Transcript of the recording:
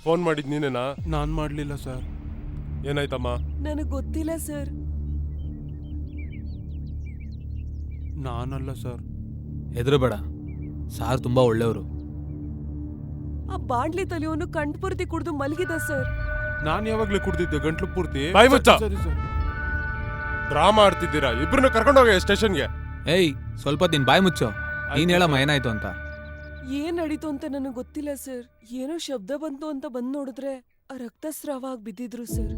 Phone ಮಾಡಿದ್ ನೀನೇನಾ? ನಾನ್ ಮಾಡ್ಲಿಲ್ಲ ಸರ್. ಏನಾಯ್ತಮ್ಮ? ನನಗ್ ಗೊತ್ತಿಲ್ಲ ಸರ್. ನಾನಲ್ಲ ಸರ್. ಹೆದರಬೇಡ, ಸಾರ್ ತುಂಬಾ ಒಳ್ಳೆಯವರು. ಆ ಬಾಂಡ್ಲಿ ತಲೆಯವನು ಕಂಠಪೂರ್ತಿ ಕುಡ್ದು ಮಲಗಿದ ಸರ್. ನಾನ್ ಯಾವಾಗ್ಲೂ ಕುಡ್ದಿದ್ದೆ ಗಂಟ್ಲು ಪೂರ್ತಿ. ಬಾಯ್ ಮುಚ್ಚ. ಸರಿ ಸರ್. ಡ್ರಾಮಾ ಆಡ್ತಿದ್ದೀರಾ, ಇಬ್ರನ್ನ ಕರ್ಕೊಂಡೋಗ ಸ್ಟೇಷನ್ಗೆ. ಏಯ್, ಸ್ವಲ್ಪ ದಿನ ಬಾಯ್ ಮುಚ್ಚೋ. ನೀನ್ ಹೇಳಮ್ಮ ಏನಾಯ್ತು ಅಂತ. ಏನ್ ನಡೀತು ಅಂತ ನನಗ್ ಗೊತ್ತಿಲ್ಲ ಸರ್. ಏನೋ ಶಬ್ದ ಬಂತು ಅಂತ ಬಂದ್ ನೋಡಿದ್ರೆ ಆ ರಕ್ತಸ್ರಾವ ಆಗಿ ಬಿದ್ದಿದ್ರು ಸರ್.